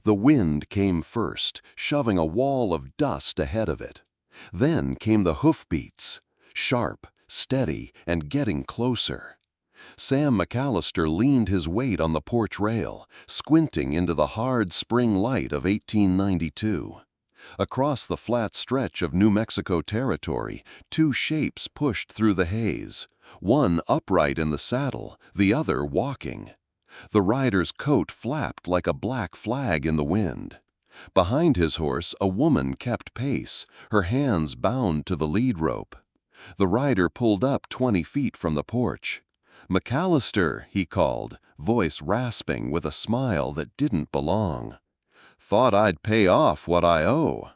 The wind came first, shoving a wall of dust ahead of it. Then came the hoofbeats, sharp, steady, and getting closer. Sam McAllister leaned his weight on the porch rail, squinting into the hard spring light of 1892. Across the flat stretch of New Mexico territory, two shapes pushed through the haze, one upright in the saddle, the other walking. The rider's coat flapped like a black flag in the wind. Behind his horse, a woman kept pace, her hands bound to the lead rope. The rider pulled up 20 feet from the porch. "McAllister," he called, voice rasping with a smile that didn't belong. "Thought I'd pay off what I owe."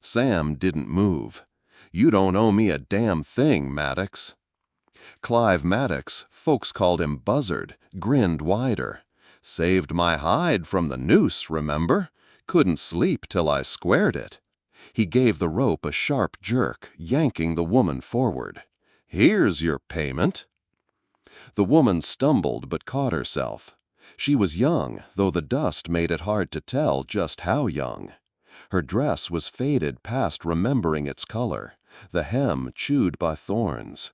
Sam didn't move. "You don't owe me a damn thing, Maddox." Clive Maddox, folks called him Buzzard, grinned wider. "Saved my hide from the noose, remember? Couldn't sleep till I squared it." He gave the rope a sharp jerk, yanking the woman forward. "Here's your payment." The woman stumbled but caught herself. She was young, though the dust made it hard to tell just how young. Her dress was faded past remembering its color, the hem chewed by thorns.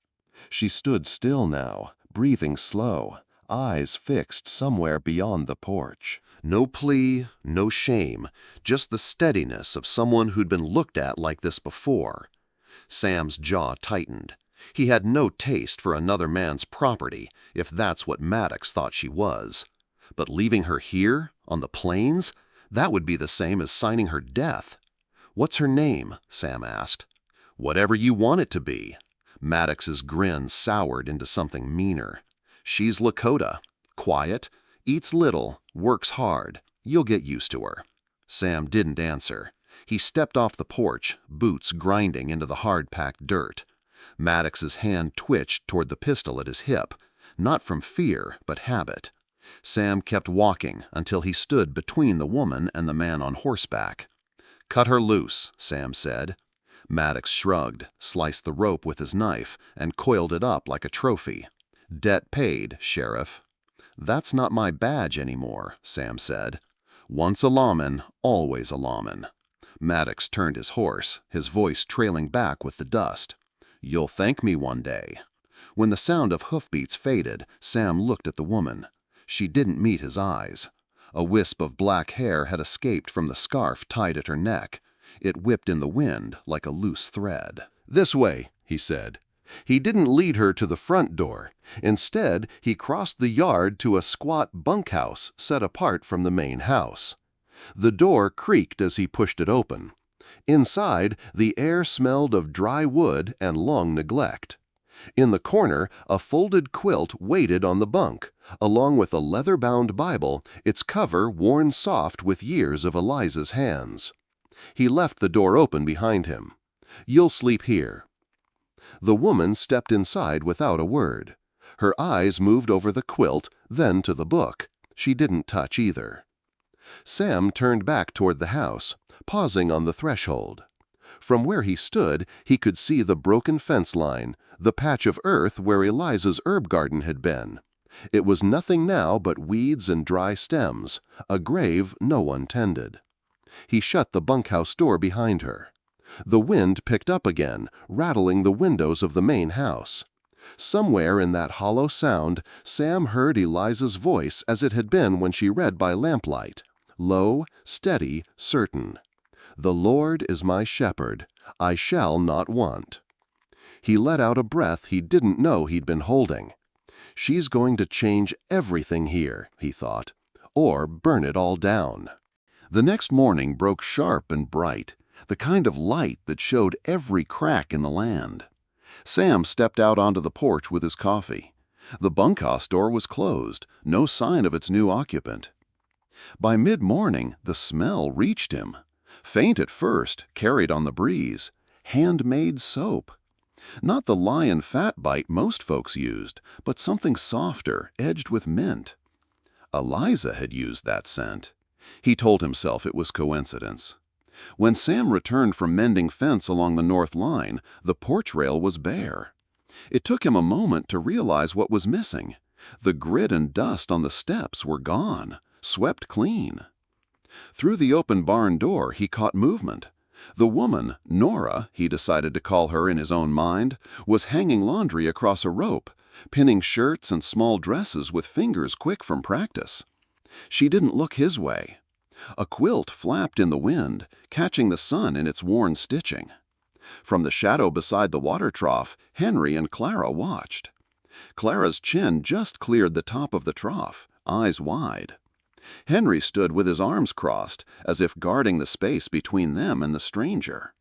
She stood still now, breathing slow, eyes fixed somewhere beyond the porch. No plea, no shame, just the steadiness of someone who'd been looked at like this before. Sam's jaw tightened. He had no taste for another man's property, if that's what Maddox thought she was. But leaving her here, on the plains, that would be the same as signing her death. "What's her name?" Sam asked. "Whatever you want it to be." Maddox's grin soured into something meaner. "She's Lakota. Quiet, eats little, works hard. You'll get used to her." Sam didn't answer. He stepped off the porch, boots grinding into the hard-packed dirt. Maddox's hand twitched toward the pistol at his hip, not from fear, but habit. Sam kept walking until he stood between the woman and the man on horseback. "Cut her loose," Sam said. Maddox shrugged, sliced the rope with his knife, and coiled it up like a trophy. "Debt paid, Sheriff." "That's not my badge anymore," Sam said. "Once a lawman, always a lawman." Maddox turned his horse, his voice trailing back with the dust. "You'll thank me one day." When the sound of hoofbeats faded, Sam looked at the woman. She didn't meet his eyes. A wisp of black hair had escaped from the scarf tied at her neck. It whipped in the wind like a loose thread. "This way," he said. He didn't lead her to the front door. Instead, he crossed the yard to a squat bunkhouse set apart from the main house. The door creaked as he pushed it open. Inside, the air smelled of dry wood and long neglect. In the corner, a folded quilt waited on the bunk, along with a leather-bound Bible, its cover worn soft with years of Eliza's hands. He left the door open behind him. "You'll sleep here." The woman stepped inside without a word. Her eyes moved over the quilt, then to the book. She didn't touch either. Sam turned back toward the house, pausing on the threshold. From where he stood, he could see the broken fence line, the patch of earth where Eliza's herb garden had been. It was nothing now but weeds and dry stems, a grave no one tended. He shut the bunkhouse door behind her. The wind picked up again, rattling the windows of the main house. Somewhere in that hollow sound, Sam heard Eliza's voice as it had been when she read by lamplight. Low, steady, certain. "The Lord is my shepherd, I shall not want." He let out a breath he didn't know he'd been holding. She's going to change everything here, he thought, or burn it all down. The next morning broke sharp and bright, the kind of light that showed every crack in the land. Sam stepped out onto the porch with his coffee. The bunkhouse door was closed, no sign of its new occupant. By mid-morning, the smell reached him. Faint at first, carried on the breeze. Handmade soap. Not the lion fat bite most folks used, but something softer, edged with mint. Eliza had used that scent. He told himself it was coincidence. When Sam returned from mending fence along the north line, the porch rail was bare. It took him a moment to realize what was missing. The grit and dust on the steps were gone, swept clean. Through the open barn door, he caught movement. The woman, Nora, he decided to call her in his own mind, was hanging laundry across a rope, pinning shirts and small dresses with fingers quick from practice. She didn't look his way. A quilt flapped in the wind, catching the sun in its worn stitching. From the shadow beside the water trough, Henry and Clara watched. Clara's chin just cleared the top of the trough, eyes wide. Henry stood with his arms crossed, as if guarding the space between them and the stranger.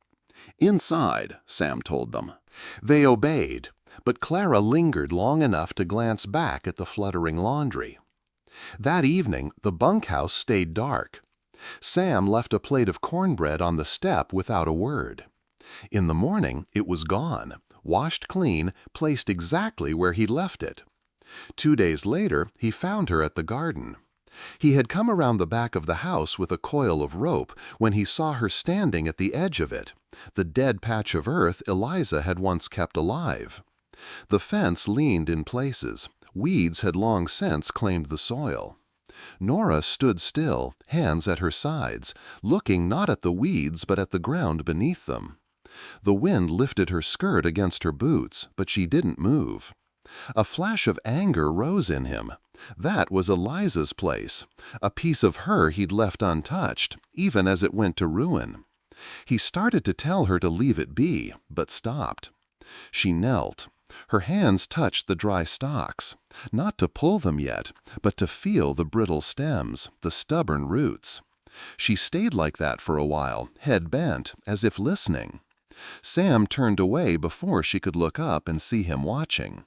"Inside," Sam told them. They obeyed, but Clara lingered long enough to glance back at the fluttering laundry. That evening, the bunkhouse stayed dark. Sam left a plate of cornbread on the step without a word. In the morning, it was gone, washed clean, placed exactly where he'd left it. 2 days later, he found her at the garden. He had come around the back of the house with a coil of rope when he saw her standing at the edge of it, the dead patch of earth Eliza had once kept alive. The fence leaned in places. Weeds had long since claimed the soil. Nora stood still, hands at her sides, looking not at the weeds but at the ground beneath them. The wind lifted her skirt against her boots, but she didn't move. A flash of anger rose in him. That was Eliza's place, a piece of her he'd left untouched, even as it went to ruin. He started to tell her to leave it be, but stopped. She knelt. Her hands touched the dry stalks, not to pull them yet, but to feel the brittle stems, the stubborn roots. She stayed like that for a while, head bent, as if listening. Sam turned away before she could look up and see him watching.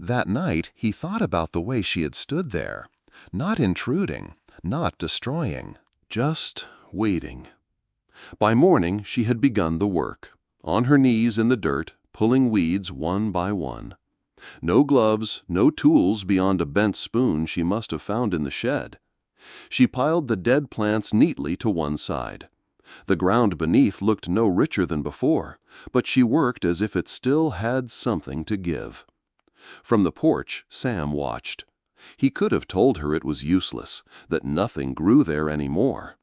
That night, he thought about the way she had stood there, not intruding, not destroying, just waiting. By morning, she had begun the work, on her knees in the dirt, pulling weeds one by one. No gloves, no tools beyond a bent spoon she must have found in the shed. She piled the dead plants neatly to one side. The ground beneath looked no richer than before, but she worked as if it still had something to give. From the porch, Sam watched. He could have told her it was useless, that nothing grew there anymore.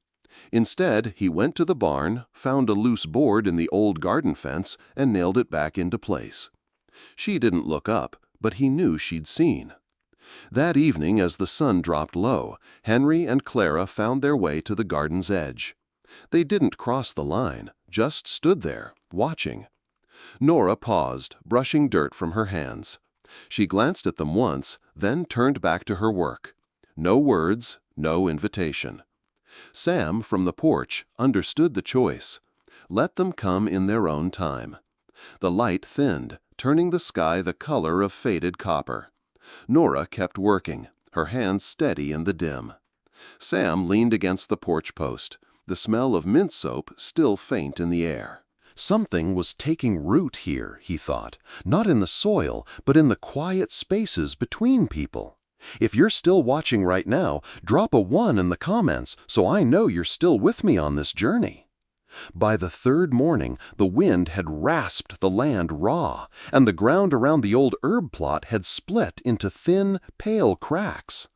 Instead, he went to the barn, found a loose board in the old garden fence, and nailed it back into place. She didn't look up, but he knew she'd seen. That evening, as the sun dropped low, Henry and Clara found their way to the garden's edge. They didn't cross the line, just stood there, watching. Nora paused, brushing dirt from her hands. She glanced at them once, then turned back to her work. No words, no invitation. Sam, from the porch, understood the choice. Let them come in their own time. The light thinned, turning the sky the color of faded copper. Nora kept working, her hands steady in the dim. Sam leaned against the porch post, the smell of mint soap still faint in the air. Something was taking root here, he thought, not in the soil, but in the quiet spaces between people. If you're still watching right now, drop a 1 in the comments so I know you're still with me on this journey. By the third morning, the wind had rasped the land raw, and the ground around the old herb plot had split into thin, pale cracks.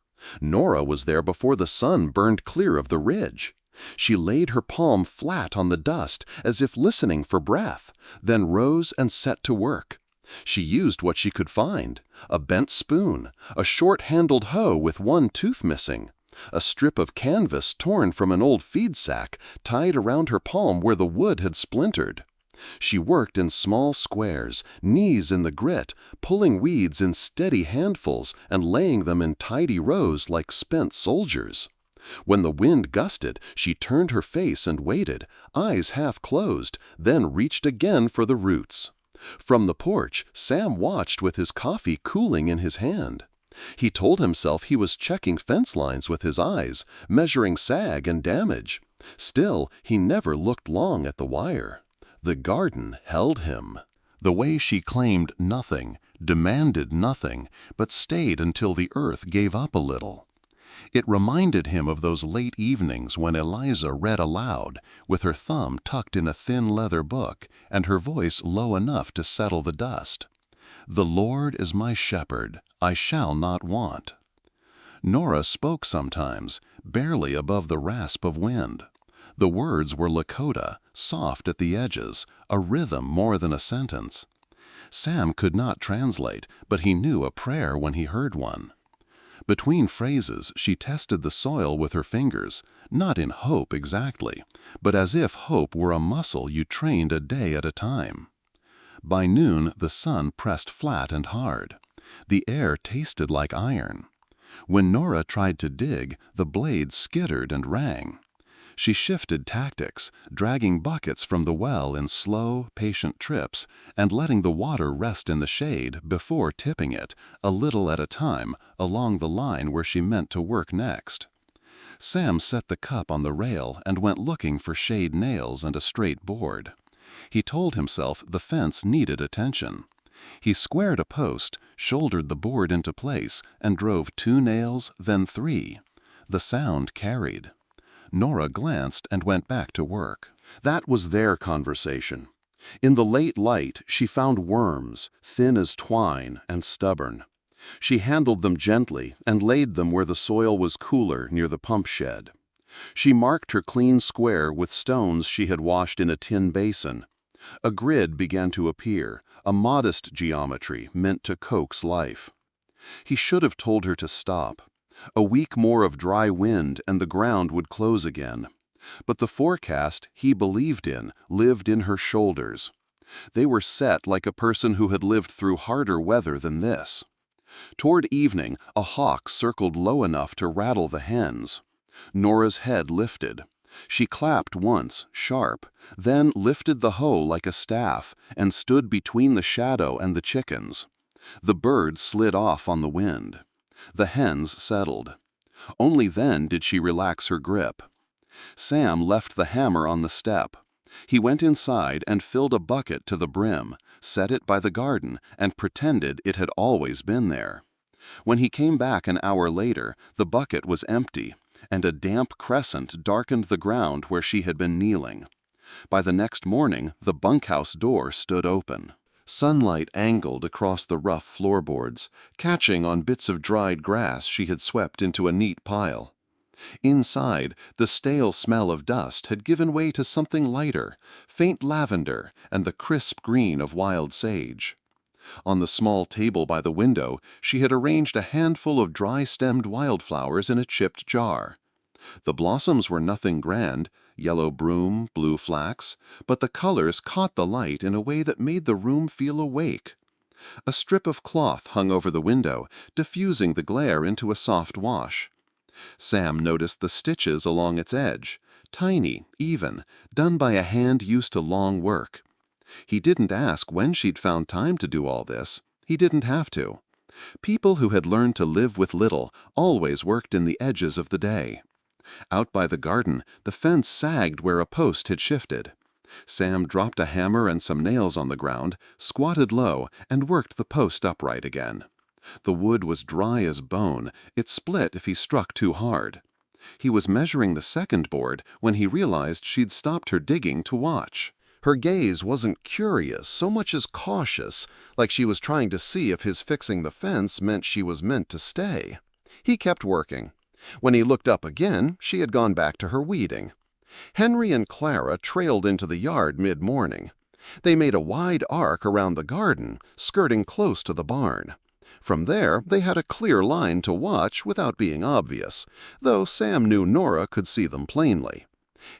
Nora was there before the sun burned clear of the ridge. She laid her palm flat on the dust as if listening for breath, then rose and set to work. She used what she could find: a bent spoon, a short-handled hoe with one tooth missing, a strip of canvas torn from an old feed sack tied around her palm where the wood had splintered. She worked in small squares, knees in the grit, pulling weeds in steady handfuls and laying them in tidy rows like spent soldiers. When the wind gusted, she turned her face and waited, eyes half closed, then reached again for the roots. From the porch, Sam watched with his coffee cooling in his hand. He told himself he was checking fence lines with his eyes, measuring sag and damage. Still, he never looked long at the wire. The garden held him. The way she claimed nothing, demanded nothing, but stayed until the earth gave up a little. It reminded him of those late evenings when Eliza read aloud, with her thumb tucked in a thin leather book and her voice low enough to settle the dust. "The Lord is my shepherd, I shall not want." Nora spoke sometimes, barely above the rasp of wind. The words were Lakota, soft at the edges, a rhythm more than a sentence. Sam could not translate, but he knew a prayer when he heard one. Between phrases, she tested the soil with her fingers, not in hope exactly, but as if hope were a muscle you trained a day at a time. By noon, the sun pressed flat and hard. The air tasted like iron. When Nora tried to dig, the blade skittered and rang. She shifted tactics, dragging buckets from the well in slow, patient trips and letting the water rest in the shade before tipping it, a little at a time, along the line where she meant to work next. Sam set the cup on the rail and went looking for shade nails and a straight board. He told himself the fence needed attention. He squared a post, shouldered the board into place, and drove 2 nails, then 3. The sound carried. Nora glanced and went back to work. That was their conversation. In the late light, she found worms, thin as twine and stubborn. She handled them gently and laid them where the soil was cooler near the pump shed. She marked her clean square with stones she had washed in a tin basin. A grid began to appear, a modest geometry meant to coax life. He should have told her to stop. A week more of dry wind and the ground would close again. But the forecast he believed in lived in her shoulders. They were set like a person who had lived through harder weather than this. Toward evening, a hawk circled low enough to rattle the hens. Nora's head lifted. She clapped once, sharp, then lifted the hoe like a staff and stood between the shadow and the chickens. The bird slid off on the wind. The hens settled. Only then did she relax her grip. Sam left the hammer on the step. He went inside and filled a bucket to the brim, set it by the garden, and pretended it had always been there. When he came back an hour later, the bucket was empty, and a damp crescent darkened the ground where she had been kneeling. By the next morning, the bunkhouse door stood open. Sunlight angled across the rough floorboards, catching on bits of dried grass she had swept into a neat pile. Inside, the stale smell of dust had given way to something lighter, faint lavender and the crisp green of wild sage. On the small table by the window, she had arranged a handful of dry-stemmed wildflowers in a chipped jar. The blossoms were nothing grand, yellow broom, blue flax, but the colors caught the light in a way that made the room feel awake. A strip of cloth hung over the window, diffusing the glare into a soft wash. Sam noticed the stitches along its edge, tiny, even, done by a hand used to long work. He didn't ask when she'd found time to do all this. He didn't have to. People who had learned to live with little always worked in the edges of the day. Out by the garden, the fence sagged where a post had shifted. Sam dropped a hammer and some nails on the ground, squatted low, and worked the post upright again. The wood was dry as bone. It split if he struck too hard. He was measuring the second board when he realized she'd stopped her digging to watch. Her gaze wasn't curious so much as cautious, like she was trying to see if his fixing the fence meant she was meant to stay. He kept working. When he looked up again, she had gone back to her weeding. Henry and Clara trailed into the yard mid-morning. They made a wide arc around the garden, skirting close to the barn. From there, they had a clear line to watch without being obvious, though Sam knew Nora could see them plainly.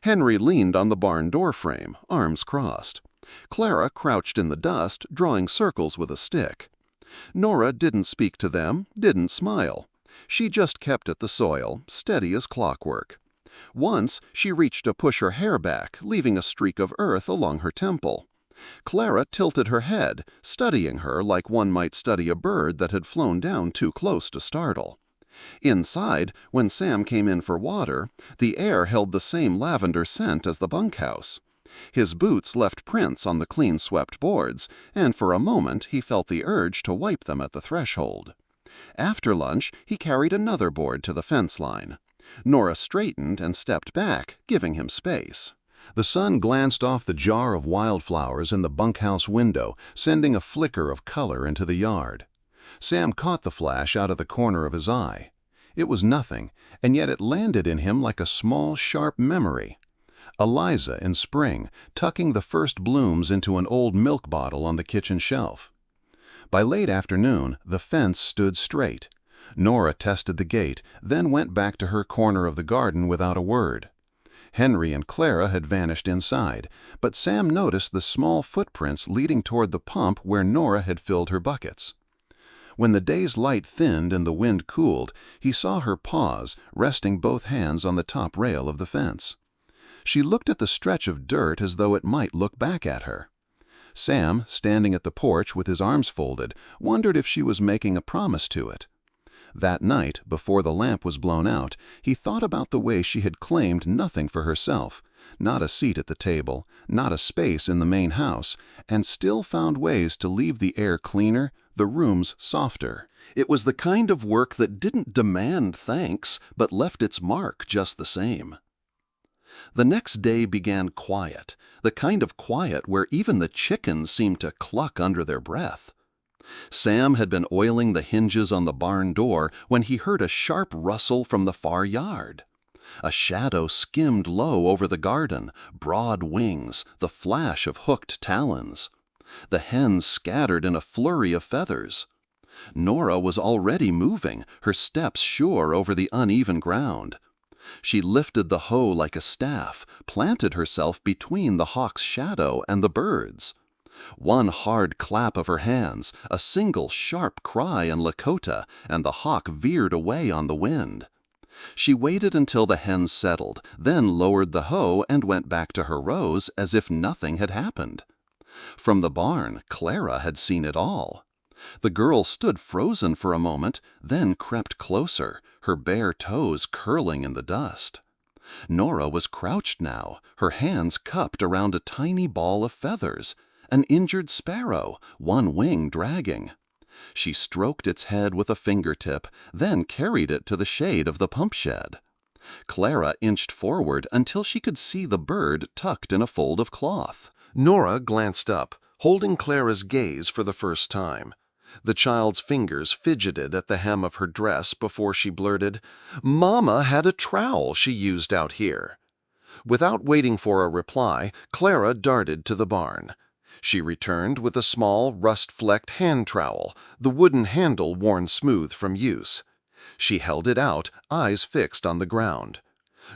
Henry leaned on the barn door frame, arms crossed. Clara crouched in the dust, drawing circles with a stick. Nora didn't speak to them, didn't smile. She just kept at the soil, steady as clockwork. Once, she reached to push her hair back, leaving a streak of earth along her temple. Clara tilted her head, studying her like one might study a bird that had flown down too close to startle. Inside, when Sam came in for water, the air held the same lavender scent as the bunkhouse. His boots left prints on the clean-swept boards, and for a moment he felt the urge to wipe them at the threshold. After lunch, he carried another board to the fence line. Nora straightened and stepped back, giving him space. The sun glanced off the jar of wildflowers in the bunkhouse window, sending a flicker of color into the yard. Sam caught the flash out of the corner of his eye. It was nothing, and yet it landed in him like a small, sharp memory. Eliza in spring, tucking the first blooms into an old milk bottle on the kitchen shelf. By late afternoon, the fence stood straight. Nora tested the gate, then went back to her corner of the garden without a word. Henry and Clara had vanished inside, but Sam noticed the small footprints leading toward the pump where Nora had filled her buckets. When the day's light thinned and the wind cooled, he saw her pause, resting both hands on the top rail of the fence. She looked at the stretch of dirt as though it might look back at her. Sam, standing at the porch with his arms folded, wondered if she was making a promise to it. That night, before the lamp was blown out, he thought about the way she had claimed nothing for herself, not a seat at the table, not a space in the main house, and still found ways to leave the air cleaner, the rooms softer. It was the kind of work that didn't demand thanks, but left its mark just the same. The next day began quiet, the kind of quiet where even the chickens seemed to cluck under their breath. Sam had been oiling the hinges on the barn door when he heard a sharp rustle from the far yard. A shadow skimmed low over the garden, broad wings, the flash of hooked talons. The hens scattered in a flurry of feathers. Nora was already moving, her steps sure over the uneven ground. She lifted the hoe like a staff, planted herself between the hawk's shadow and the birds. One hard clap of her hands, a single sharp cry in Lakota, and the hawk veered away on the wind. She waited until the hens settled, then lowered the hoe and went back to her rows as if nothing had happened. From the barn, Clara had seen it all. The girl stood frozen for a moment, then crept closer, her bare toes curling in the dust. Nora was crouched now, her hands cupped around a tiny ball of feathers, an injured sparrow, one wing dragging. She stroked its head with a fingertip, then carried it to the shade of the pump shed. Clara inched forward until she could see the bird tucked in a fold of cloth. Nora glanced up, holding Clara's gaze for the first time. The child's fingers fidgeted at the hem of her dress before she blurted, "Mama had a trowel she used out here." Without waiting for a reply, Clara darted to the barn. She returned with a small, rust-flecked hand trowel, the wooden handle worn smooth from use. She held it out, eyes fixed on the ground.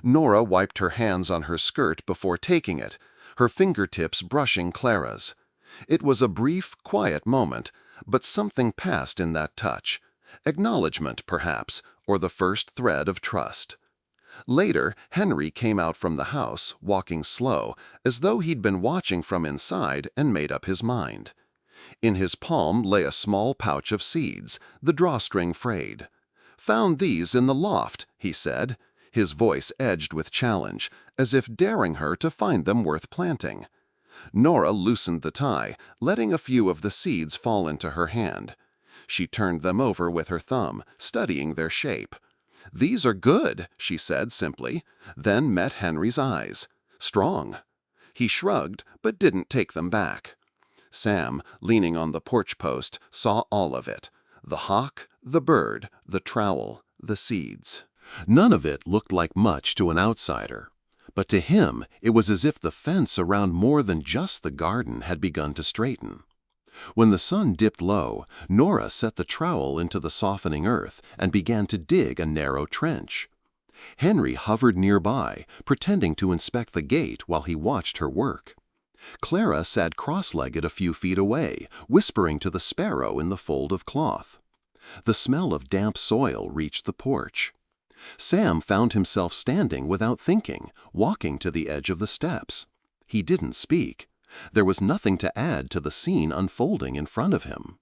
Nora wiped her hands on her skirt before taking it, her fingertips brushing Clara's. It was a brief, quiet moment, but something passed in that touch. Acknowledgement, perhaps, or the first thread of trust. Later, Henry came out from the house, walking slow, as though he'd been watching from inside and made up his mind. In his palm lay a small pouch of seeds, the drawstring frayed. "Found these in the loft," he said, his voice edged with challenge, as if daring her to find them worth planting. Nora loosened the tie, letting a few of the seeds fall into her hand. She turned them over with her thumb, studying their shape. "These are good," she said simply, then met Henry's eyes. Strong. He shrugged, but didn't take them back. Sam, leaning on the porch post, saw all of it. The hawk, the bird, the trowel, the seeds. None of it looked like much to an outsider. But to him, it was as if the fence around more than just the garden had begun to straighten. When the sun dipped low, Nora set the trowel into the softening earth and began to dig a narrow trench. Henry hovered nearby, pretending to inspect the gate while he watched her work. Clara sat cross-legged a few feet away, whispering to the sparrow in the fold of cloth. The smell of damp soil reached the porch. Sam found himself standing without thinking, walking to the edge of the steps. He didn't speak. There was nothing to add to the scene unfolding in front of him.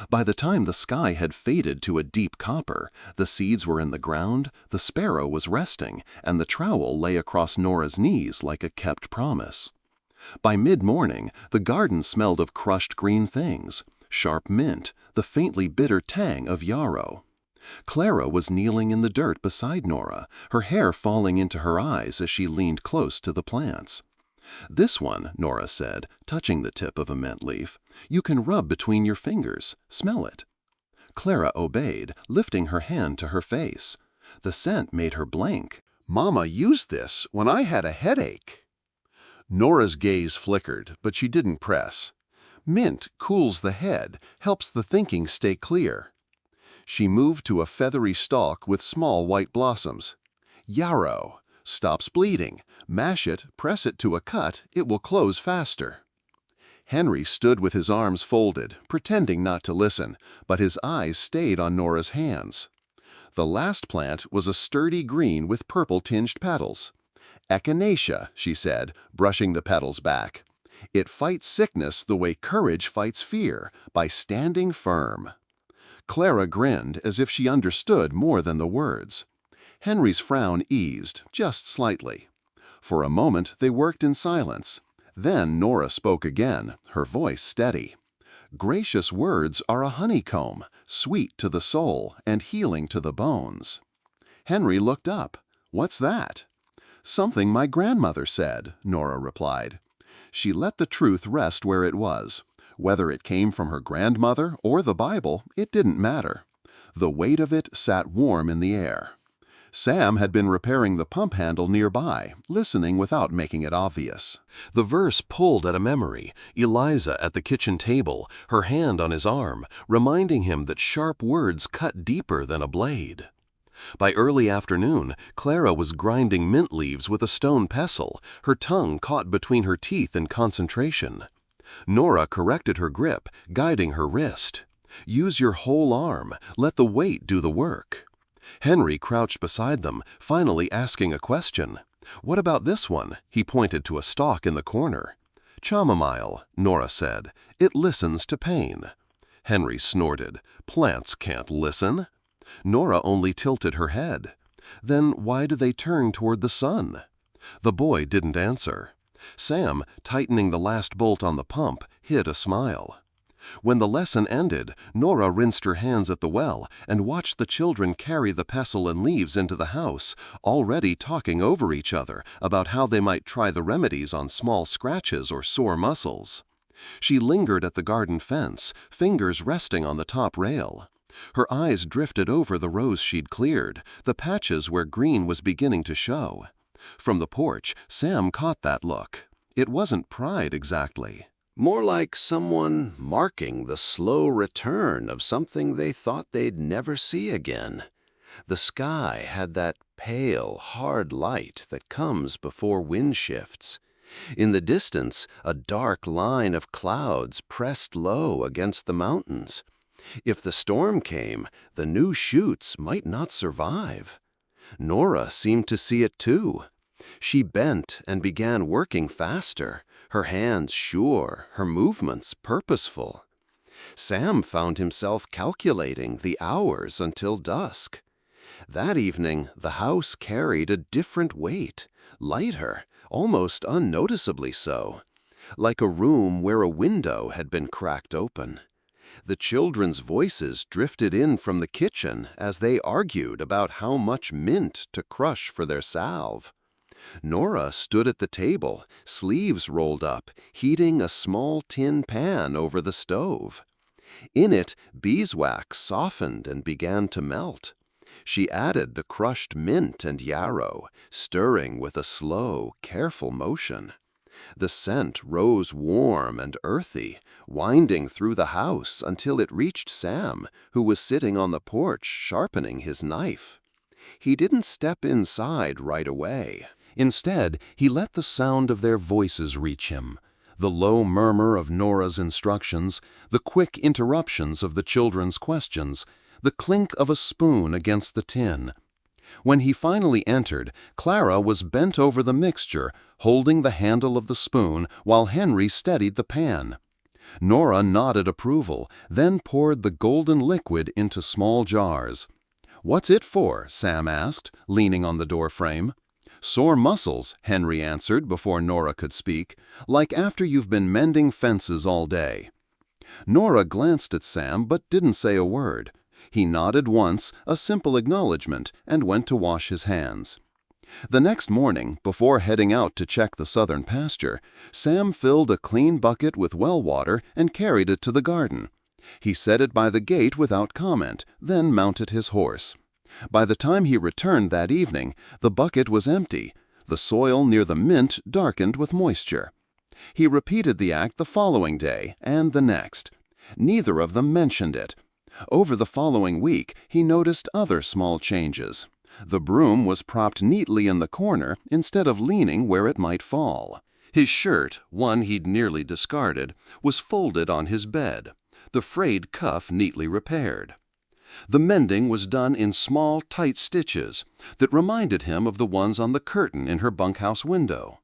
By the time the sky had faded to a deep copper, the seeds were in the ground, the sparrow was resting, and the trowel lay across Nora's knees like a kept promise. By mid-morning, the garden smelled of crushed green things, sharp mint, the faintly bitter tang of yarrow. Clara was kneeling in the dirt beside Nora, her hair falling into her eyes as she leaned close to the plants. "This one," Nora said, touching the tip of a mint leaf, "you can rub between your fingers. Smell it." Clara obeyed, lifting her hand to her face. The scent made her blink. "Mama used this when I had a headache." Nora's gaze flickered, but she didn't press. Mint cools the head, helps the thinking stay clear. She moved to a feathery stalk with small white blossoms. "Yarrow. Stops bleeding. Mash it, press it to a cut, it will close faster." Henry stood with his arms folded, pretending not to listen, but his eyes stayed on Nora's hands. The last plant was a sturdy green with purple-tinged petals. "Echinacea," she said, brushing the petals back. "It fights sickness the way courage fights fear, by standing firm." Clara grinned as if she understood more than the words. Henry's frown eased, just slightly. For a moment they worked in silence. Then Nora spoke again, her voice steady. "Gracious words are a honeycomb, sweet to the soul and healing to the bones." Henry looked up. "What's that?" "Something my grandmother said," Nora replied. She let the truth rest where it was. Whether it came from her grandmother or the Bible, it didn't matter. The weight of it sat warm in the air. Sam had been repairing the pump handle nearby, listening without making it obvious. The verse pulled at a memory, Eliza at the kitchen table, her hand on his arm, reminding him that sharp words cut deeper than a blade. By early afternoon, Clara was grinding mint leaves with a stone pestle, her tongue caught between her teeth in concentration. Nora corrected her grip, guiding her wrist. "Use your whole arm. Let the weight do the work." Henry crouched beside them, finally asking a question. "What about this one?" He pointed to a stalk in the corner. "Chamomile," Nora said. "It listens to pain." Henry snorted. "Plants can't listen." Nora only tilted her head. "Then why do they turn toward the sun?" The boy didn't answer. Sam, tightening the last bolt on the pump, hid a smile. When the lesson ended, Nora rinsed her hands at the well and watched the children carry the pestle and leaves into the house, already talking over each other about how they might try the remedies on small scratches or sore muscles. She lingered at the garden fence, fingers resting on the top rail. Her eyes drifted over the rows she'd cleared, the patches where green was beginning to show. From the porch, Sam caught that look. It wasn't pride exactly. More like someone marking the slow return of something they thought they'd never see again. The sky had that pale, hard light that comes before wind shifts. In the distance, a dark line of clouds pressed low against the mountains. If the storm came, the new shoots might not survive. Nora seemed to see it too. She bent and began working faster, her hands sure, her movements purposeful. Sam found himself calculating the hours until dusk. That evening, the house carried a different weight, lighter, almost unnoticeably so, like a room where a window had been cracked open. The children's voices drifted in from the kitchen as they argued about how much mint to crush for their salve. Nora stood at the table, sleeves rolled up, heating a small tin pan over the stove. In it, beeswax softened and began to melt. She added the crushed mint and yarrow, stirring with a slow, careful motion. The scent rose warm and earthy, winding through the house until it reached Sam, who was sitting on the porch sharpening his knife. He didn't step inside right away. Instead, he let the sound of their voices reach him, the low murmur of Nora's instructions, the quick interruptions of the children's questions, the clink of a spoon against the tin. When he finally entered, Clara was bent over the mixture, holding the handle of the spoon while Henry steadied the pan. Nora nodded approval, then poured the golden liquid into small jars. "What's it for?" Sam asked, leaning on the doorframe. "Sore muscles," Henry answered before Nora could speak, "like after you've been mending fences all day." Nora glanced at Sam but didn't say a word. He nodded once, a simple acknowledgement, and went to wash his hands. The next morning, before heading out to check the southern pasture, Sam filled a clean bucket with well water and carried it to the garden. He set it by the gate without comment, then mounted his horse. By the time he returned that evening, the bucket was empty. The soil near the mint darkened with moisture. He repeated the act the following day and the next. Neither of them mentioned it. Over the following week, he noticed other small changes. The broom was propped neatly in the corner instead of leaning where it might fall. His shirt, one he'd nearly discarded, was folded on his bed, the frayed cuff neatly repaired. The mending was done in small, tight stitches that reminded him of the ones on the curtain in her bunkhouse window.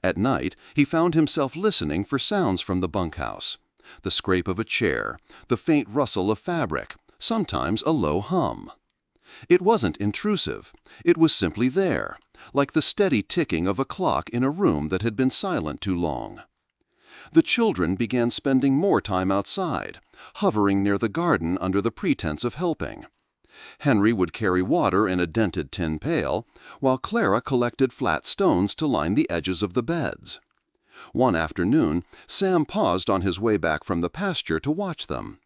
At night, he found himself listening for sounds from the bunkhouse. The scrape of a chair, the faint rustle of fabric, sometimes a low hum. It wasn't intrusive. It was simply there, like the steady ticking of a clock in a room that had been silent too long. The children began spending more time outside, hovering near the garden under the pretense of helping. Henry would carry water in a dented tin pail, while Clara collected flat stones to line the edges of the beds. One afternoon, Sam paused on his way back from the pasture to watch them.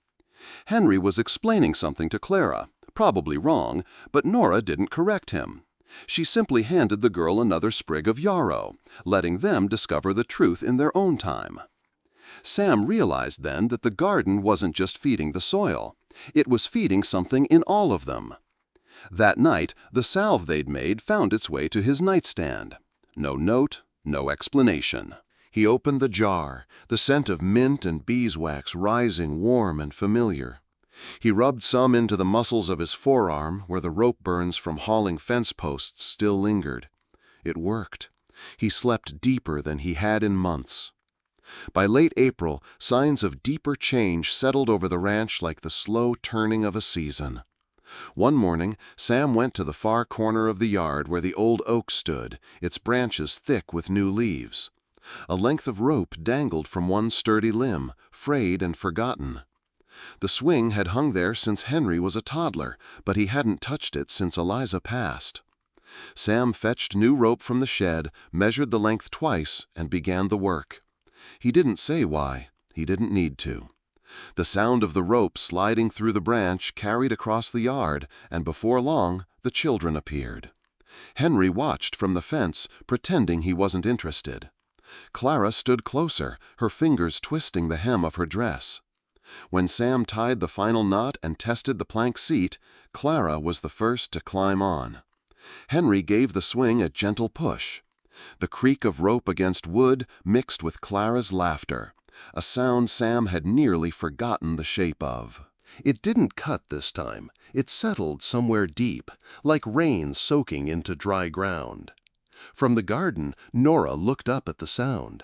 Henry was explaining something to Clara, probably wrong, but Nora didn't correct him. She simply handed the girl another sprig of yarrow, letting them discover the truth in their own time. Sam realized then that the garden wasn't just feeding the soil. It was feeding something in all of them. That night, the salve they'd made found its way to his nightstand. No note, no explanation. He opened the jar, the scent of mint and beeswax rising warm and familiar. He rubbed some into the muscles of his forearm where the rope burns from hauling fence posts still lingered. It worked. He slept deeper than he had in months. By late April, signs of deeper change settled over the ranch like the slow turning of a season. One morning, Sam went to the far corner of the yard where the old oak stood, its branches thick with new leaves. A length of rope dangled from one sturdy limb, frayed and forgotten. The swing had hung there since Henry was a toddler, but he hadn't touched it since Eliza passed. Sam fetched new rope from the shed, measured the length twice, and began the work. He didn't say why. He didn't need to. The sound of the rope sliding through the branch carried across the yard, and before long, the children appeared. Henry watched from the fence, pretending he wasn't interested. Clara stood closer, her fingers twisting the hem of her dress. When Sam tied the final knot and tested the plank seat, Clara was the first to climb on. Henry gave the swing a gentle push. The creak of rope against wood mixed with Clara's laughter, a sound Sam had nearly forgotten the shape of. It didn't cut this time. It settled somewhere deep, like rain soaking into dry ground. From the garden, Nora looked up at the sound.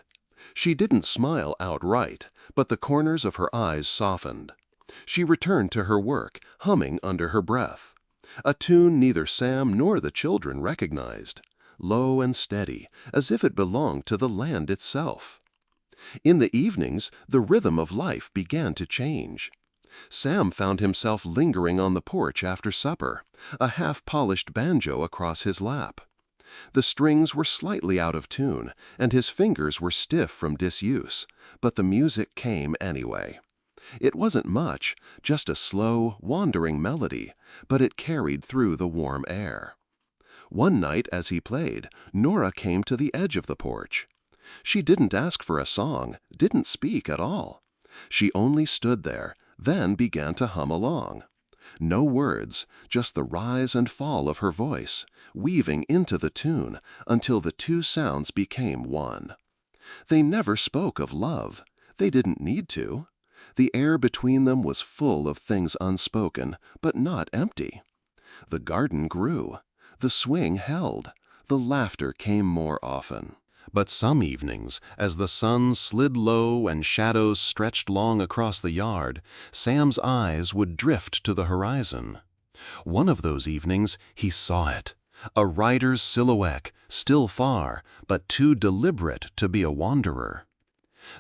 She didn't smile outright, but the corners of her eyes softened. She returned to her work, humming under her breath. A tune neither Sam nor the children recognized, low and steady, as if it belonged to the land itself. In the evenings, the rhythm of life began to change. Sam found himself lingering on the porch after supper, a half-polished banjo across his lap. The strings were slightly out of tune, and his fingers were stiff from disuse, but the music came anyway. It wasn't much, just a slow, wandering melody, but it carried through the warm air. One night as he played, Nora came to the edge of the porch. She didn't ask for a song, didn't speak at all. She only stood there, then began to hum along. No words, just the rise and fall of her voice, weaving into the tune until the two sounds became one. They never spoke of love. They didn't need to. The air between them was full of things unspoken, but not empty. The garden grew. The swing held. The laughter came more often. But some evenings, as the sun slid low and shadows stretched long across the yard, Sam's eyes would drift to the horizon. One of those evenings, he saw it. A rider's silhouette, still far, but too deliberate to be a wanderer.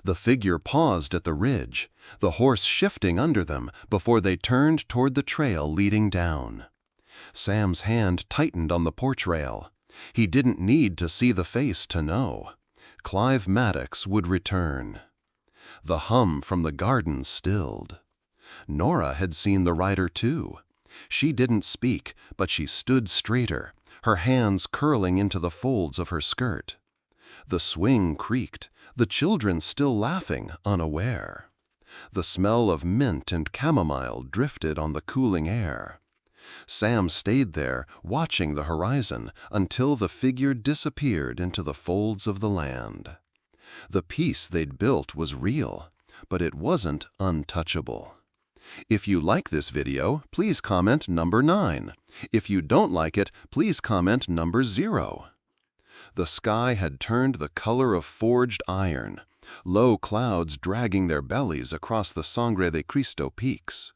The figure paused at the ridge, the horse shifting under them before they turned toward the trail leading down. Sam's hand tightened on the porch rail. He didn't need to see the face to know. Clive Maddox would return. The hum from the garden stilled. Nora had seen the rider too. She didn't speak, but she stood straighter, her hands curling into the folds of her skirt. The swing creaked, the children still laughing, unaware. The smell of mint and chamomile drifted on the cooling air. Sam stayed there, watching the horizon, until the figure disappeared into the folds of the land. The peace they'd built was real, but it wasn't untouchable. If you like this video, please comment number 9. If you don't like it, please comment number 0. The sky had turned the color of forged iron, low clouds dragging their bellies across the Sangre de Cristo peaks.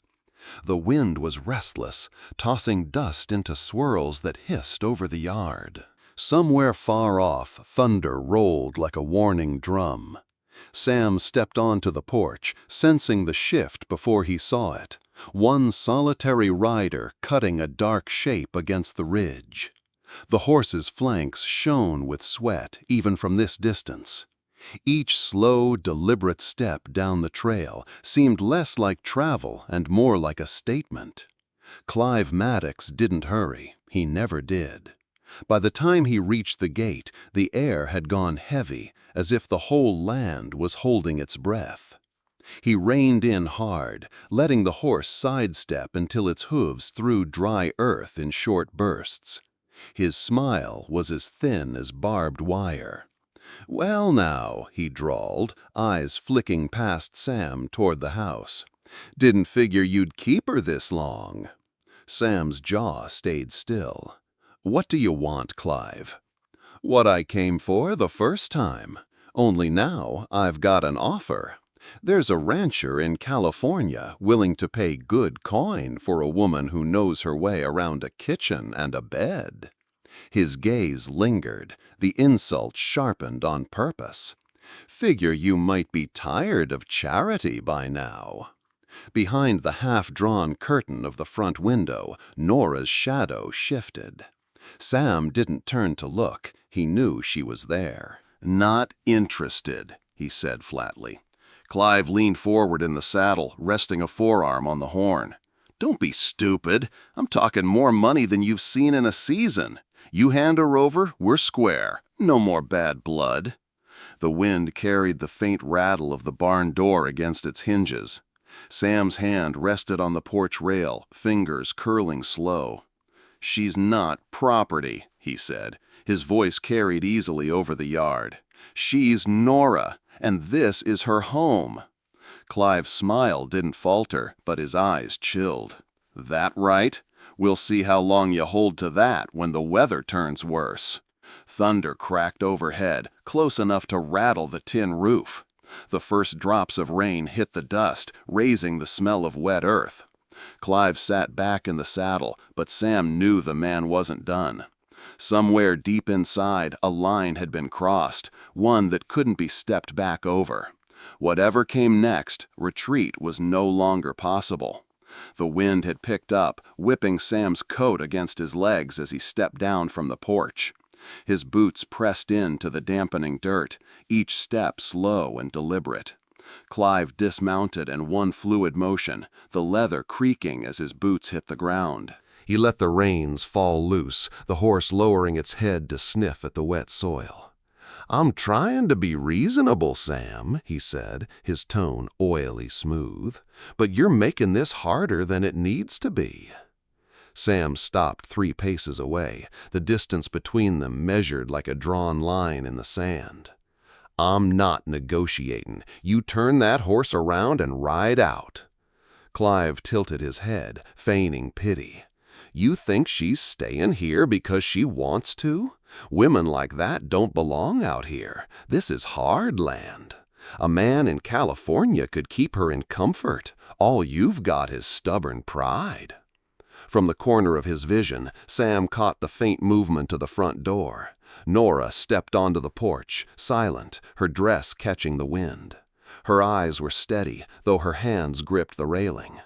The wind was restless, tossing dust into swirls that hissed over the yard. Somewhere far off, thunder rolled like a warning drum. Sam stepped onto the porch, sensing the shift before he saw it, one solitary rider cutting a dark shape against the ridge. The horse's flanks shone with sweat even from this distance. Each slow, deliberate step down the trail seemed less like travel and more like a statement. Clive Maddox didn't hurry. He never did. By the time he reached the gate, the air had gone heavy, as if the whole land was holding its breath. He reined in hard, letting the horse sidestep until its hooves threw dry earth in short bursts. His smile was as thin as barbed wire. "Well now," he drawled, eyes flicking past Sam toward the house. "Didn't figure you'd keep her this long." Sam's jaw stayed still. "What do you want, Clive?" "What I came for the first time. Only now I've got an offer. There's a rancher in California willing to pay good coin for a woman who knows her way around a kitchen and a bed." His gaze lingered, the insult sharpened on purpose. "Figure you might be tired of charity by now." Behind the half-drawn curtain of the front window, Nora's shadow shifted. Sam didn't turn to look. He knew she was there. "Not interested," he said flatly. Clive leaned forward in the saddle, resting a forearm on the horn. "Don't be stupid. I'm talking more money than you've seen in a season. You hand her over, we're square. No more bad blood." The wind carried the faint rattle of the barn door against its hinges. Sam's hand rested on the porch rail, fingers curling slow. "She's not property," he said. His voice carried easily over the yard. "She's Nora, and this is her home." Clive's smile didn't falter, but his eyes chilled. "That right? We'll see how long you hold to that when the weather turns worse." Thunder cracked overhead, close enough to rattle the tin roof. The first drops of rain hit the dust, raising the smell of wet earth. Clive sat back in the saddle, but Sam knew the man wasn't done. Somewhere deep inside, a line had been crossed, one that couldn't be stepped back over. Whatever came next, retreat was no longer possible. The wind had picked up, whipping Sam's coat against his legs as he stepped down from the porch. His boots pressed into the dampening dirt, each step slow and deliberate. Clive dismounted in one fluid motion, the leather creaking as his boots hit the ground. He let the reins fall loose, the horse lowering its head to sniff at the wet soil. "I'm trying to be reasonable, Sam," he said, his tone oily smooth, "but you're making this harder than it needs to be." Sam stopped 3 paces away, the distance between them measured like a drawn line in the sand. "I'm not negotiating. You turn that horse around and ride out." Clive tilted his head, feigning pity. "You think she's staying here because she wants to? Women like that don't belong out here. This is hard land. A man in California could keep her in comfort. All you've got is stubborn pride." From the corner of his vision, Sam caught the faint movement of the front door. Nora stepped onto the porch, silent, her dress catching the wind. Her eyes were steady, though her hands gripped the railing.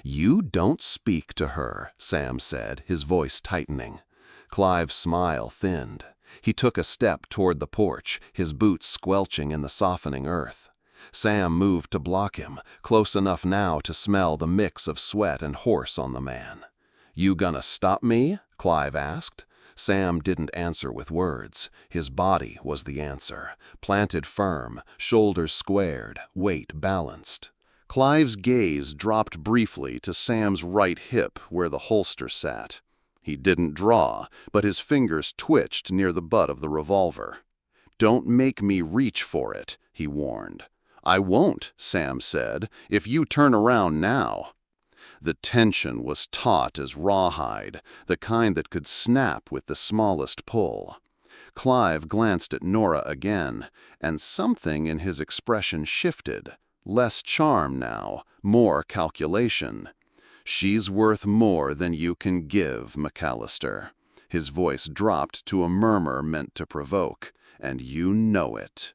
"You don't speak to her," Sam said, his voice tightening. Clive's smile thinned. He took a step toward the porch, his boots squelching in the softening earth. Sam moved to block him, close enough now to smell the mix of sweat and horse on the man. "You gonna stop me?" Clive asked. Sam didn't answer with words. His body was the answer, planted firm, shoulders squared, weight balanced. Clive's gaze dropped briefly to Sam's right hip where the holster sat. He didn't draw, but his fingers twitched near the butt of the revolver. "Don't make me reach for it," he warned. "I won't," Sam said, "if you turn around now." The tension was taut as rawhide, the kind that could snap with the smallest pull. Clive glanced at Nora again, and something in his expression shifted. Less charm now, more calculation. "She's worth more than you can give, McAllister." His voice dropped to a murmur meant to provoke, "and you know it."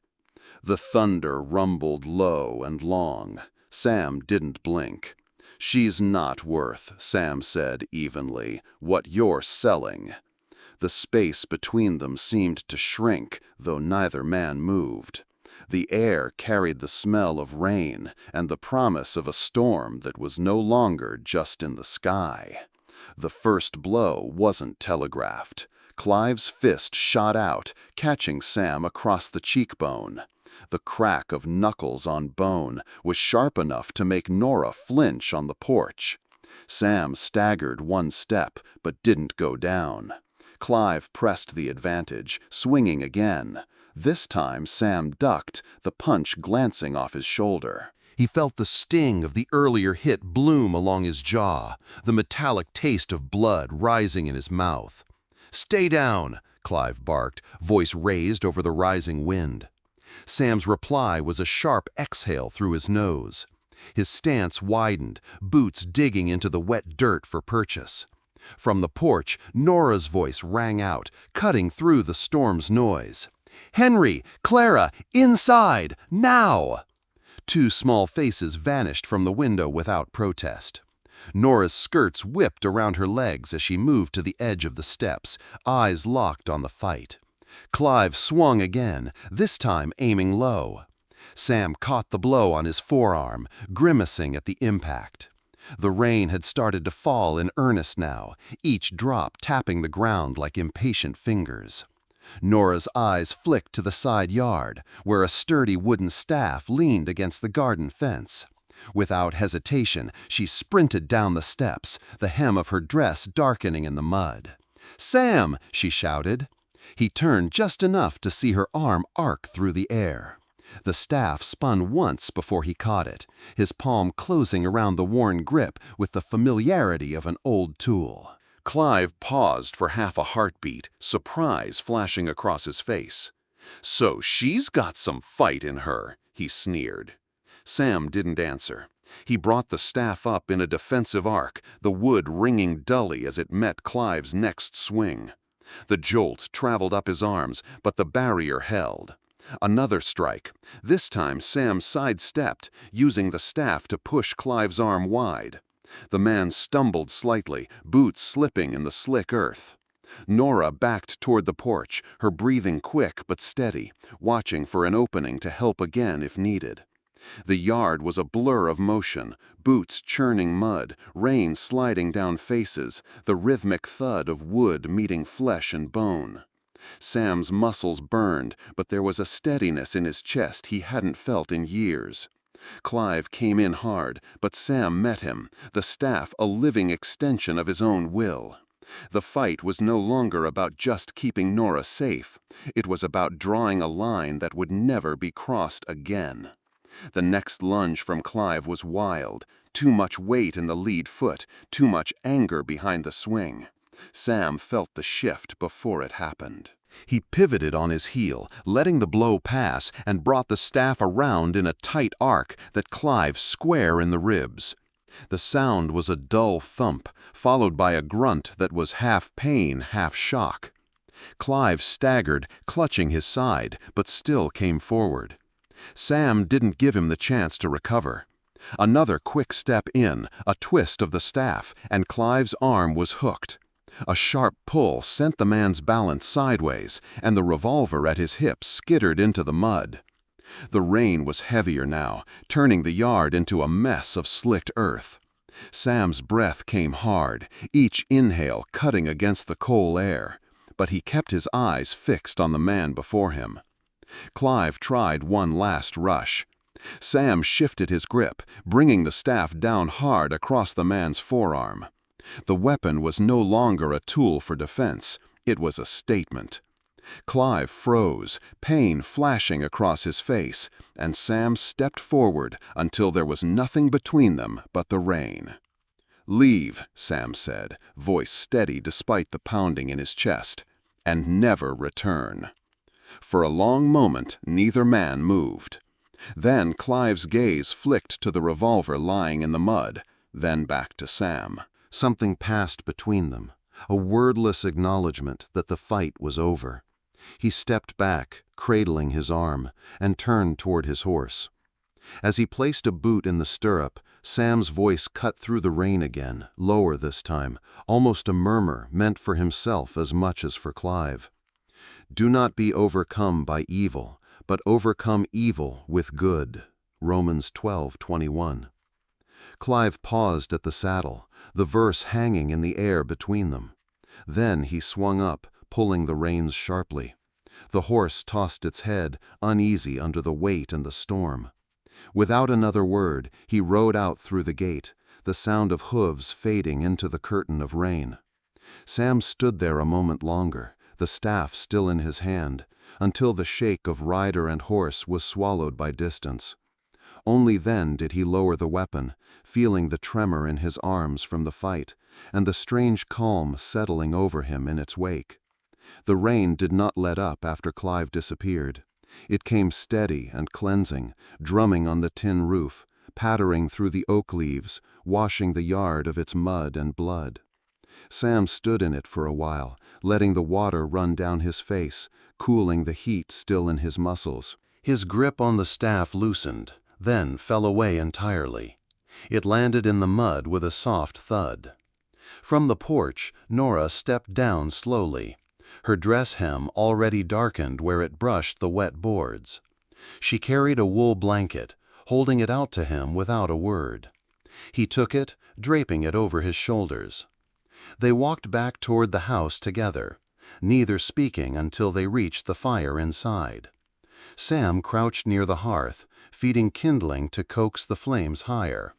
The thunder rumbled low and long. Sam didn't blink. "She's not worth," Sam said evenly, "what you're selling." The space between them seemed to shrink, though neither man moved. The air carried the smell of rain and the promise of a storm that was no longer just in the sky. The first blow wasn't telegraphed. Clive's fist shot out, catching Sam across the cheekbone. The crack of knuckles on bone was sharp enough to make Nora flinch on the porch. Sam staggered one step, but didn't go down. Clive pressed the advantage, swinging again. This time Sam ducked, the punch glancing off his shoulder. He felt the sting of the earlier hit bloom along his jaw, the metallic taste of blood rising in his mouth. "Stay down," Clive barked, voice raised over the rising wind. Sam's reply was a sharp exhale through his nose. His stance widened, boots digging into the wet dirt for purchase. From the porch, Nora's voice rang out, cutting through the storm's noise. "Henry! Clara! Inside! Now!" Two small faces vanished from the window without protest. Nora's skirts whipped around her legs as she moved to the edge of the steps, eyes locked on the fight. Clive swung again, this time aiming low. Sam caught the blow on his forearm, grimacing at the impact. The rain had started to fall in earnest now, each drop tapping the ground like impatient fingers. Nora's eyes flicked to the side yard, where a sturdy wooden staff leaned against the garden fence. Without hesitation, she sprinted down the steps, the hem of her dress darkening in the mud. "Sam!" she shouted. He turned just enough to see her arm arc through the air. The staff spun once before he caught it, his palm closing around the worn grip with the familiarity of an old tool. Clive paused for half a heartbeat, surprise flashing across his face. "So she's got some fight in her," he sneered. Sam didn't answer. He brought the staff up in a defensive arc, the wood ringing dully as it met Clive's next swing. The jolt traveled up his arms, but the barrier held. Another strike. This time Sam sidestepped, using the staff to push Clive's arm wide. The man stumbled slightly, boots slipping in the slick earth. Nora backed toward the porch, her breathing quick but steady, watching for an opening to help again if needed. The yard was a blur of motion, boots churning mud, rain sliding down faces, the rhythmic thud of wood meeting flesh and bone. Sam's muscles burned, but there was a steadiness in his chest he hadn't felt in years. Clive came in hard, but Sam met him, the staff a living extension of his own will. The fight was no longer about just keeping Nora safe. It was about drawing a line that would never be crossed again. The next lunge from Clive was wild, too much weight in the lead foot, too much anger behind the swing. Sam felt the shift before it happened. He pivoted on his heel, letting the blow pass, and brought the staff around in a tight arc that Clive square in the ribs. The sound was a dull thump, followed by a grunt that was half pain, half shock. Clive staggered, clutching his side, but still came forward. Sam didn't give him the chance to recover. Another quick step in, a twist of the staff, and Clive's arm was hooked. A sharp pull sent the man's balance sideways, and the revolver at his hip skittered into the mud. The rain was heavier now, turning the yard into a mess of slicked earth. Sam's breath came hard, each inhale cutting against the cold air, but he kept his eyes fixed on the man before him. Clive tried one last rush. Sam shifted his grip, bringing the staff down hard across the man's forearm. The weapon was no longer a tool for defense, it was a statement. Clive froze, pain flashing across his face, and Sam stepped forward until there was nothing between them but the rain. "Leave," Sam said, voice steady despite the pounding in his chest, "and never return." For a long moment, neither man moved. Then Clive's gaze flicked to the revolver lying in the mud, then back to Sam. Something passed between them, a wordless acknowledgement that the fight was over. He stepped back, cradling his arm, and turned toward his horse. As he placed a boot in the stirrup, Sam's voice cut through the rain again, lower this time, almost a murmur meant for himself as much as for Clive. "Do not be overcome by evil, but overcome evil with good." Romans 12:21. Clive paused at the saddle, the verse hanging in the air between them. Then he swung up, pulling the reins sharply. The horse tossed its head, uneasy under the weight and the storm. Without another word, he rode out through the gate, the sound of hooves fading into the curtain of rain. Sam stood there a moment longer, the staff still in his hand, until the shake of rider and horse was swallowed by distance. Only then did he lower the weapon, feeling the tremor in his arms from the fight, and the strange calm settling over him in its wake. The rain did not let up after Clive disappeared. It came steady and cleansing, drumming on the tin roof, pattering through the oak leaves, washing the yard of its mud and blood. Sam stood in it for a while, letting the water run down his face, cooling the heat still in his muscles. His grip on the staff loosened, then fell away entirely. It landed in the mud with a soft thud. From the porch, Nora stepped down slowly, her dress hem already darkened where it brushed the wet boards. She carried a wool blanket, holding it out to him without a word. He took it, draping it over his shoulders. They walked back toward the house together, neither speaking until they reached the fire inside. Sam crouched near the hearth, feeding kindling to coax the flames higher.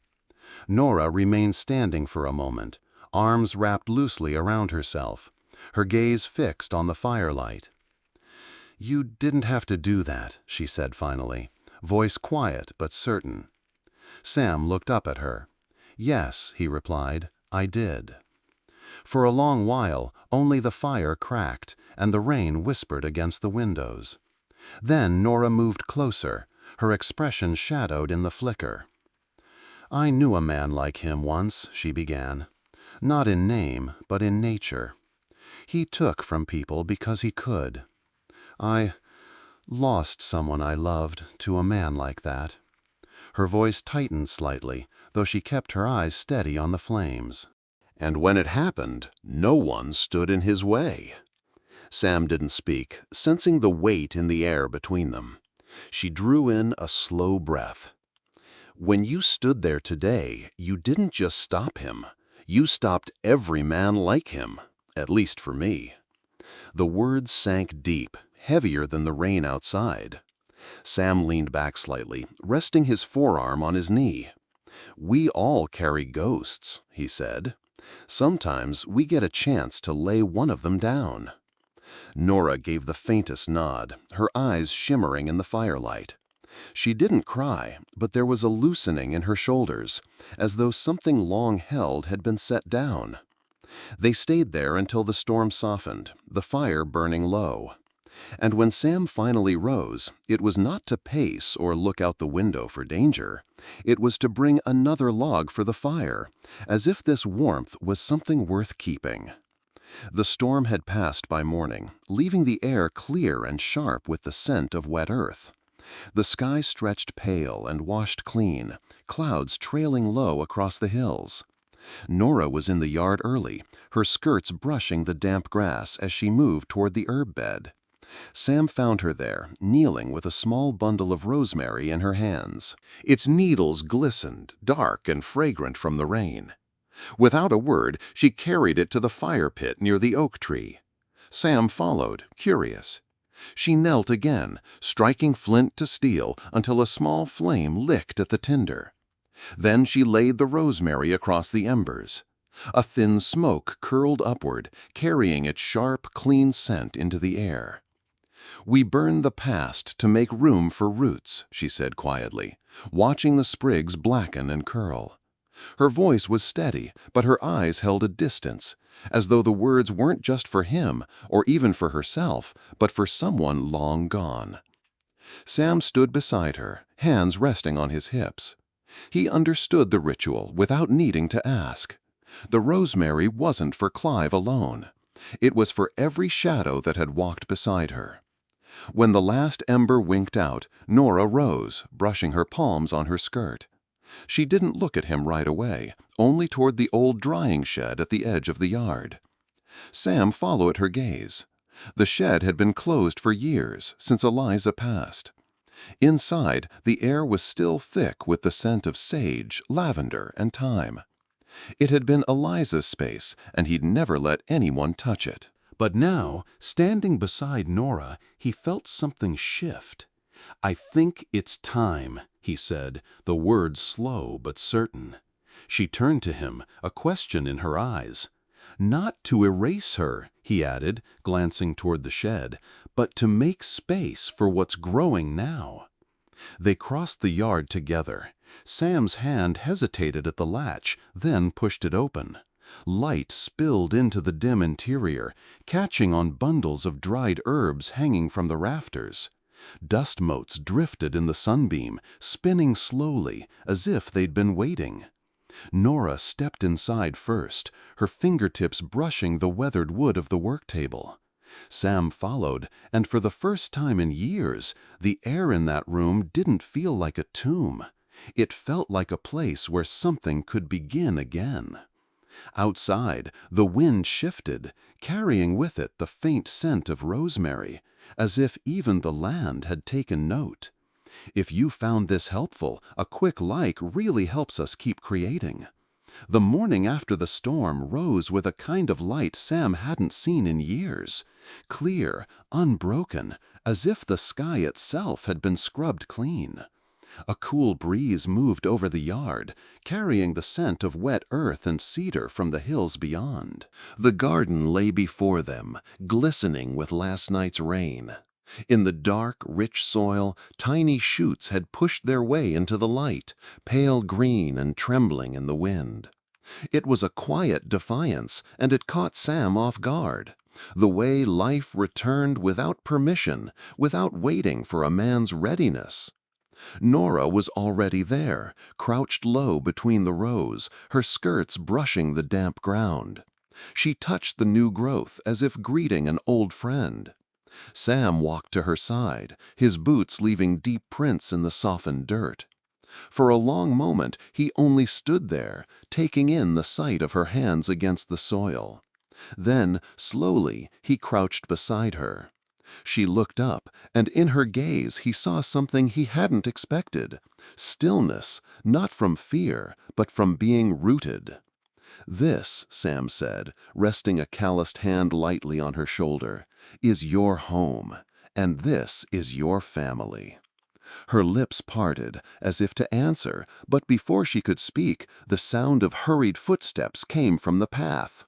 Nora remained standing for a moment, arms wrapped loosely around herself, her gaze fixed on the firelight. "You didn't have to do that," she said finally, voice quiet but certain. Sam looked up at her. "Yes," he replied, "I did." For a long while, only the fire cracked and the rain whispered against the windows. Then Nora moved closer, her expression shadowed in the flicker. "I knew a man like him once," she began. "Not in name, but in nature. He took from people because he could. I lost someone I loved to a man like that." Her voice tightened slightly, though she kept her eyes steady on the flames. "And when it happened, no one stood in his way." Sam didn't speak, sensing the weight in the air between them. She drew in a slow breath. "When you stood there today, you didn't just stop him. You stopped every man like him, at least for me." The words sank deep, heavier than the rain outside. Sam leaned back slightly, resting his forearm on his knee. "We all carry ghosts," he said. "Sometimes we get a chance to lay one of them down." Nora gave the faintest nod, her eyes shimmering in the firelight. She didn't cry, but there was a loosening in her shoulders, as though something long held had been set down. They stayed there until the storm softened, the fire burning low. And when Sam finally rose, it was not to pace or look out the window for danger. It was to bring another log for the fire, as if this warmth was something worth keeping. The storm had passed by morning, leaving the air clear and sharp with the scent of wet earth. The sky stretched pale and washed clean, clouds trailing low across the hills. Nora was in the yard early, her skirts brushing the damp grass as she moved toward the herb bed. Sam found her there, kneeling with a small bundle of rosemary in her hands. Its needles glistened, dark and fragrant from the rain. Without a word, she carried it to the fire pit near the oak tree. Sam followed, curious. She knelt again, striking flint to steel until a small flame licked at the tinder. Then she laid the rosemary across the embers. A thin smoke curled upward, carrying its sharp, clean scent into the air. "We burn the past to make room for roots," she said quietly, watching the sprigs blacken and curl. Her voice was steady, but her eyes held a distance, as though the words weren't just for him, or even for herself, but for someone long gone. Sam stood beside her, hands resting on his hips. He understood the ritual without needing to ask. The rosemary wasn't for Clive alone. It was for every shadow that had walked beside her. When the last ember winked out, Nora rose, brushing her palms on her skirt. She didn't look at him right away, only toward the old drying shed at the edge of the yard. Sam followed her gaze. The shed had been closed for years, since Eliza passed. Inside, the air was still thick with the scent of sage, lavender, and thyme. It had been Eliza's space, and he'd never let anyone touch it. But now, standing beside Nora, he felt something shift. "I think it's time," he said, the words slow but certain. She turned to him, a question in her eyes. "Not to erase her," he added, glancing toward the shed, "but to make space for what's growing now." They crossed the yard together. Sam's hand hesitated at the latch, then pushed it open. Light spilled into the dim interior, catching on bundles of dried herbs hanging from the rafters. Dust motes drifted in the sunbeam, spinning slowly, as if they'd been waiting. Nora stepped inside first, her fingertips brushing the weathered wood of the work table. Sam followed, and for the first time in years, the air in that room didn't feel like a tomb. It felt like a place where something could begin again. Outside, the wind shifted, carrying with it the faint scent of rosemary, as if even the land had taken note. If you found this helpful, a quick like really helps us keep creating. The morning after the storm rose with a kind of light Sam hadn't seen in years, clear, unbroken, as if the sky itself had been scrubbed clean. A cool breeze moved over the yard, carrying the scent of wet earth and cedar from the hills beyond. The garden lay before them, glistening with last night's rain. In the dark, rich soil, tiny shoots had pushed their way into the light, pale green and trembling in the wind. It was a quiet defiance, and it caught Sam off guard. The way life returned without permission, without waiting for a man's readiness. Nora was already there, crouched low between the rows, her skirts brushing the damp ground. She touched the new growth as if greeting an old friend. Sam walked to her side, his boots leaving deep prints in the softened dirt. For a long moment he only stood there, taking in the sight of her hands against the soil. Then, slowly, he crouched beside her. She looked up, and in her gaze he saw something he hadn't expected. Stillness, not from fear, but from being rooted. "This," Sam said, resting a calloused hand lightly on her shoulder, "is your home, and this is your family." Her lips parted, as if to answer, but before she could speak, the sound of hurried footsteps came from the path.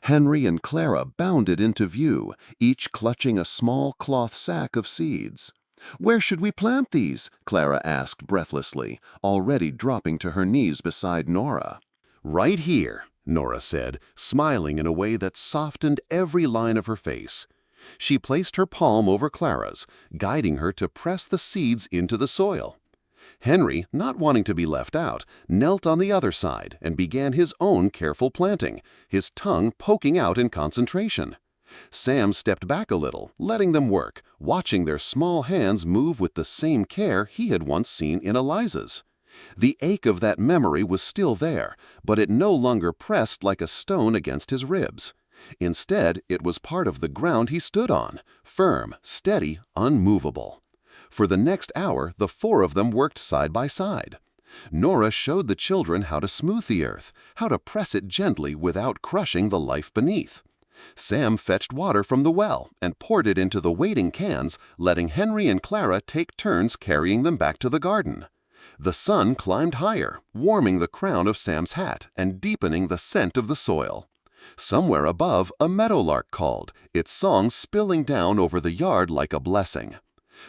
Henry and Clara bounded into view, each clutching a small cloth sack of seeds. "Where should we plant these?" Clara asked breathlessly, already dropping to her knees beside Nora. "Right here," Nora said, smiling in a way that softened every line of her face. She placed her palm over Clara's, guiding her to press the seeds into the soil. Henry, not wanting to be left out, knelt on the other side and began his own careful planting, his tongue poking out in concentration. Sam stepped back a little, letting them work, watching their small hands move with the same care he had once seen in Eliza's. The ache of that memory was still there, but it no longer pressed like a stone against his ribs. Instead, it was part of the ground he stood on, firm, steady, unmovable. For the next hour, the four of them worked side by side. Nora showed the children how to smooth the earth, how to press it gently without crushing the life beneath. Sam fetched water from the well and poured it into the waiting cans, letting Henry and Clara take turns carrying them back to the garden. The sun climbed higher, warming the crown of Sam's hat and deepening the scent of the soil. Somewhere above, a meadowlark called, its song spilling down over the yard like a blessing.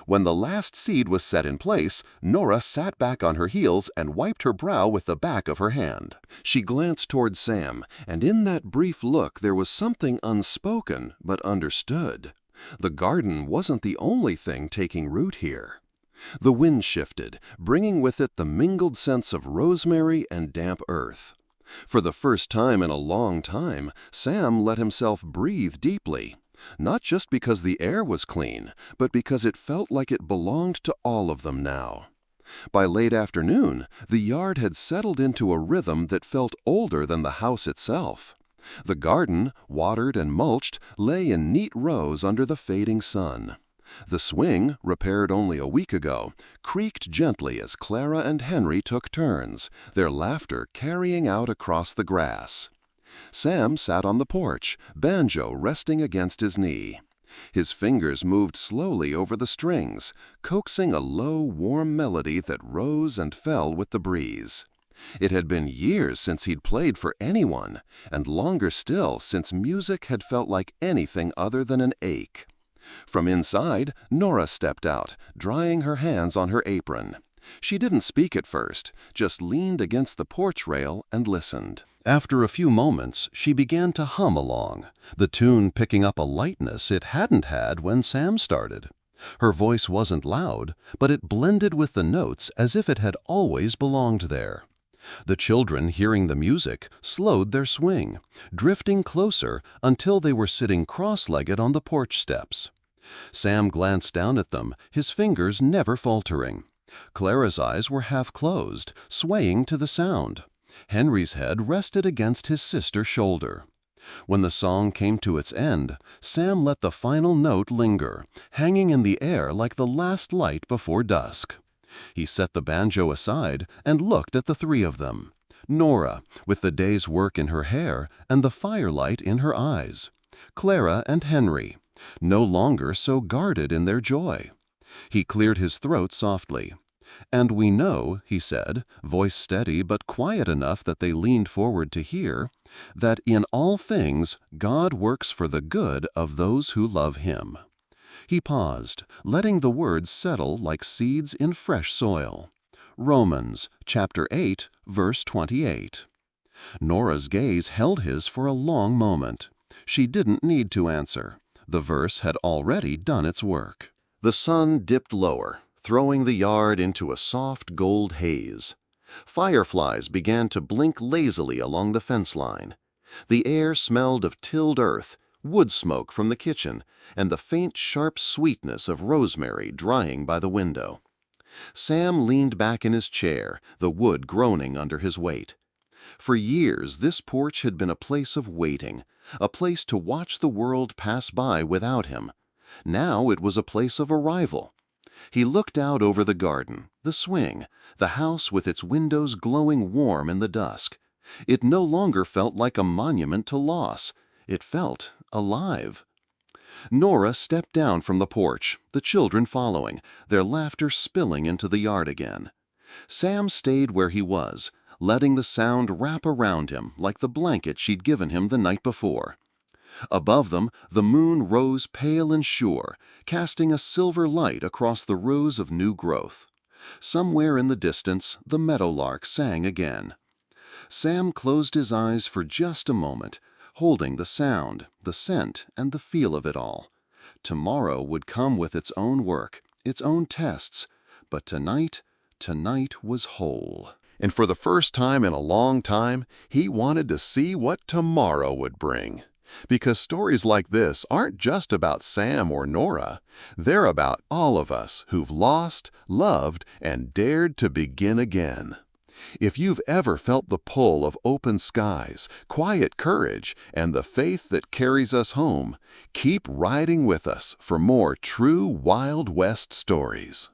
When the last seed was set in place, Nora sat back on her heels and wiped her brow with the back of her hand. She glanced toward Sam, and in that brief look there was something unspoken but understood. The garden wasn't the only thing taking root here. The wind shifted, bringing with it the mingled scents of rosemary and damp earth. For the first time in a long time, Sam let himself breathe deeply. Not just because the air was clean, but because it felt like it belonged to all of them now. By late afternoon, the yard had settled into a rhythm that felt older than the house itself. The garden, watered and mulched, lay in neat rows under the fading sun. The swing, repaired only a week ago, creaked gently as Clara and Henry took turns, their laughter carrying out across the grass. Sam sat on the porch, banjo resting against his knee. His fingers moved slowly over the strings, coaxing a low, warm melody that rose and fell with the breeze. It had been years since he'd played for anyone, and longer still since music had felt like anything other than an ache. From inside, Nora stepped out, drying her hands on her apron. She didn't speak at first, just leaned against the porch rail and listened. After a few moments, she began to hum along, the tune picking up a lightness it hadn't had when Sam started. Her voice wasn't loud, but it blended with the notes as if it had always belonged there. The children, hearing the music, slowed their swing, drifting closer until they were sitting cross-legged on the porch steps. Sam glanced down at them, his fingers never faltering. Clara's eyes were half closed, swaying to the sound. Henry's head rested against his sister's shoulder. When the song came to its end, Sam let the final note linger, hanging in the air like the last light before dusk. He set the banjo aside and looked at the three of them. Nora, with the day's work in her hair and the firelight in her eyes. Clara and Henry, no longer so guarded in their joy. He cleared his throat softly. "And we know," he said, voice steady but quiet enough that they leaned forward to hear, "that in all things God works for the good of those who love Him." He paused, letting the words settle like seeds in fresh soil. Romans, chapter 8, verse 28. Nora's gaze held his for a long moment. She didn't need to answer. The verse had already done its work. The sun dipped lower, throwing the yard into a soft gold haze. Fireflies began to blink lazily along the fence line. The air smelled of tilled earth, wood smoke from the kitchen, and the faint, sharp sweetness of rosemary drying by the window. Sam leaned back in his chair, the wood groaning under his weight. For years, this porch had been a place of waiting, a place to watch the world pass by without him. Now it was a place of arrival. He looked out over the garden, the swing, the house with its windows glowing warm in the dusk. It no longer felt like a monument to loss. It felt alive. Nora stepped down from the porch, the children following, their laughter spilling into the yard again. Sam stayed where he was, letting the sound wrap around him like the blanket she'd given him the night before. Above them, the moon rose pale and sure, casting a silver light across the rows of new growth. Somewhere in the distance, the meadowlark sang again. Sam closed his eyes for just a moment, holding the sound, the scent, and the feel of it all. Tomorrow would come with its own work, its own tests, but tonight was whole. And for the first time in a long time, he wanted to see what tomorrow would bring. Because stories like this aren't just about Sam or Nora. They're about all of us who've lost, loved, and dared to begin again. If you've ever felt the pull of open skies, quiet courage, and the faith that carries us home, keep riding with us for more true Wild West stories.